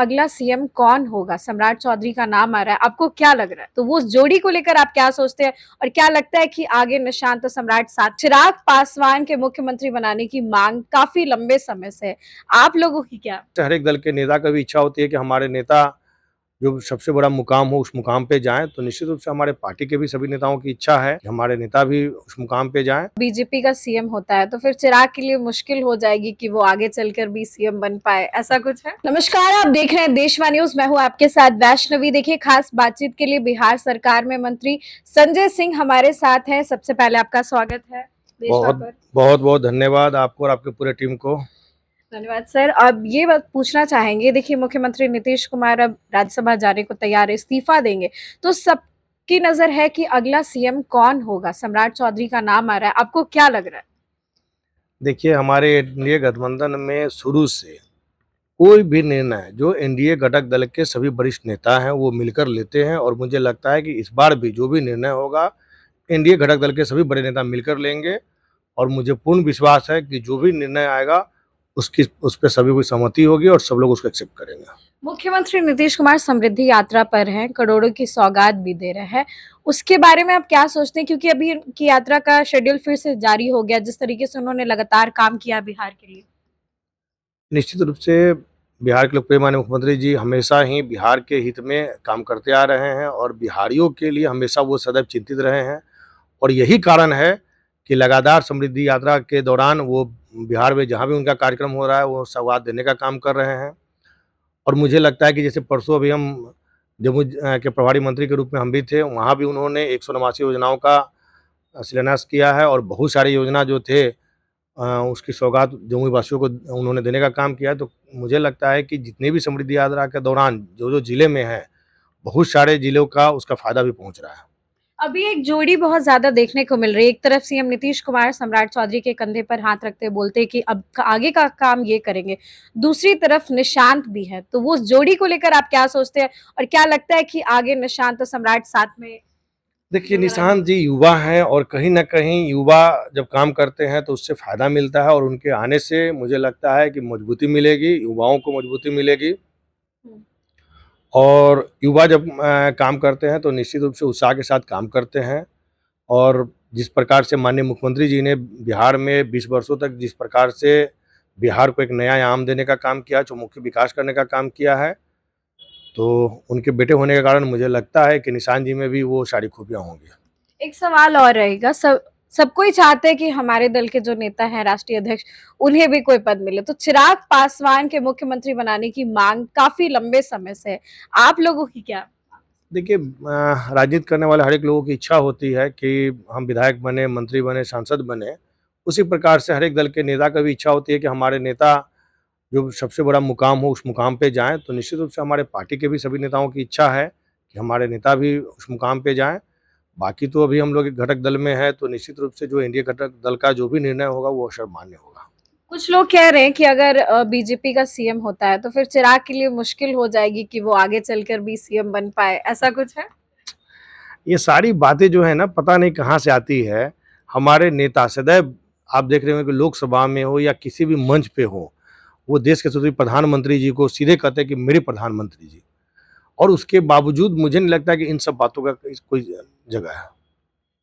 अगला सीएम कौन होगा? सम्राट चौधरी का नाम आ रहा है, आपको क्या लग रहा है? तो वो उस जोड़ी को लेकर आप क्या सोचते हैं और क्या लगता है कि आगे निशांत और सम्राट साथ? चिराग पासवान के मुख्यमंत्री बनाने की मांग काफी लंबे समय से है, आप लोगों की क्या? हर एक दल के नेता का भी इच्छा होती है कि हमारे नेता जो सबसे बड़ा मुकाम हो उस मुकाम पे जाएं, तो निश्चित रूप से हमारे पार्टी के भी सभी नेताओं की इच्छा है कि हमारे नेता भी उस मुकाम पे जाएं। बीजेपी का सीएम होता है तो फिर चिराग के लिए मुश्किल हो जाएगी कि वो आगे चलकर भी सीएम बन पाए, ऐसा कुछ है? नमस्कार, आप देख रहे हैं देशवा न्यूज, मैं हूं आपके साथ वैष्णवी। देखिए, खास बातचीत के लिए बिहार सरकार में मंत्री संजय सिंह हमारे साथ हैं। सबसे पहले आपका स्वागत है देशवा बहुत पर। बहुत बहुत धन्यवाद आपको और आपके पूरे टीम को। धन्यवाद सर। अब ये बात पूछना चाहेंगे, देखिए मुख्यमंत्री नीतीश कुमार अब राज्यसभा जाने को तैयार है, इस्तीफा देंगे, तो सबकी नजर है कि अगला सीएम कौन होगा? सम्राट चौधरी का नाम आ रहा है, आपको क्या लग रहा है? देखिए, हमारे एनडीए गठबंधन में शुरू से कोई भी निर्णय जो एनडीए घटक दल के सभी वरिष्ठ नेता हैं वो मिलकर लेते हैं, और मुझे लगता है कि इस बार भी जो भी निर्णय होगा एनडीए घटक दल के सभी बड़े नेता मिलकर लेंगे। और मुझे पूर्ण विश्वास है कि जो भी निर्णय आएगा उसकी उस पर सभी की सहमति होगी और सब लोग उसको एक्सेप्ट करेंगे। मुख्यमंत्री नीतीश कुमार समृद्धि यात्रा पर हैं, करोड़ों की सौगात भी दे रहे हैं, उसके बारे में आप क्या सोचते हैं? क्योंकि अभी उनकी यात्रा का शेड्यूल फिर से जारी हो गया, जिस तरीके से उन्होंने लगातार काम किया बिहार के लिए। निश्चित रूप से बिहार के लोकप्रिय माननीय मुख्यमंत्री जी हमेशा ही बिहार के हित में काम करते आ रहे हैं और बिहारियों के लिए हमेशा वो सदैव चिंतित रहे हैं। और यही कारण है कि लगातार समृद्धि यात्रा के दौरान वो बिहार में जहाँ भी उनका कार्यक्रम हो रहा है वो सौगात देने का काम कर रहे हैं। और मुझे लगता है कि जैसे परसों अभी हम जम्मू के प्रभारी मंत्री के रूप में हम भी थे, वहाँ भी उन्होंने 189 योजनाओं का शिलान्यास किया है और बहुत सारी योजना जो थे उसकी सौगात जम्मू वासियों को उन्होंने देने का काम किया है। तो मुझे लगता है कि जितने भी समृद्धि यात्रा के दौरान जो ज़िले में हैं, बहुत सारे ज़िलों का उसका फ़ायदा भी पहुँच रहा है। अभी एक जोड़ी बहुत ज्यादा देखने को मिल रही है, एक तरफ सीएम नीतीश कुमार सम्राट चौधरी के कंधे पर हाथ रखते हुए बोलते हैं कि अब आगे का काम ये करेंगे, दूसरी तरफ निशांत भी है, तो वो उस जोड़ी को लेकर आप क्या सोचते हैं और क्या लगता है कि आगे निशांत और सम्राट साथ में? देखिए, निशांत जी युवा हैं और कहीं न कहीं युवा जब काम करते हैं तो उससे फ़ायदा मिलता है और उनके आने से मुझे लगता है कि मजबूती मिलेगी, युवाओं को मजबूती मिलेगी। हम्म। और युवा जब काम करते हैं तो निश्चित रूप से उत्साह के साथ काम करते हैं। और जिस प्रकार से माननीय मुख्यमंत्री जी ने बिहार में 20 वर्षों तक जिस प्रकार से बिहार को एक नया आयाम देने का काम किया, चहुमुखी विकास करने का काम किया है, तो उनके बेटे होने के कारण मुझे लगता है कि निशांत जी में भी वो सारी खूबियाँ होंगी। एक सवाल और रहेगा, सबको ही चाहते हैं कि हमारे दल के जो नेता हैं, राष्ट्रीय अध्यक्ष, उन्हें भी कोई पद मिले, तो चिराग पासवान के मुख्यमंत्री बनाने की मांग काफी लंबे समय से है, आप लोगों की क्या? देखिए, राजनीति करने वाले हर एक लोगों की इच्छा होती है कि हम विधायक बने, मंत्री बने, सांसद बने। उसी प्रकार से हर एक दल के नेता का भी इच्छा होती है कि हमारे नेता जो सबसे बड़ा मुकाम हो उस मुकाम पे जाएँ। तो निश्चित रूप से हमारे पार्टी के भी सभी नेताओं की इच्छा है कि हमारे नेता भी उस मुकाम पे जाएँ। बाकी तो अभी हम लोग एक घटक दल में हैं, तो निश्चित रूप से जो एनडीए घटक दल का जो भी निर्णय होगा वो सर्वमान्य होगा। कुछ लोग कह रहे हैं कि अगर बीजेपी का सीएम होता है तो फिर चिराग के लिए मुश्किल हो जाएगी कि वो आगे चलकर भी सीएम बन पाए, ऐसा कुछ है? ये सारी बातें जो है ना पता नहीं कहाँ से आती है। हमारे नेता सदैव आप देख रहे होंगे कि लोकसभा में हो या किसी भी मंच पे हो, वो देश के यशस्वी प्रधानमंत्री जी को सीधे कहते हैं कि मेरे प्रधानमंत्री जी। और उसके बावजूद मुझे नहीं लगता कि इन सब बातों का कोई जगह है।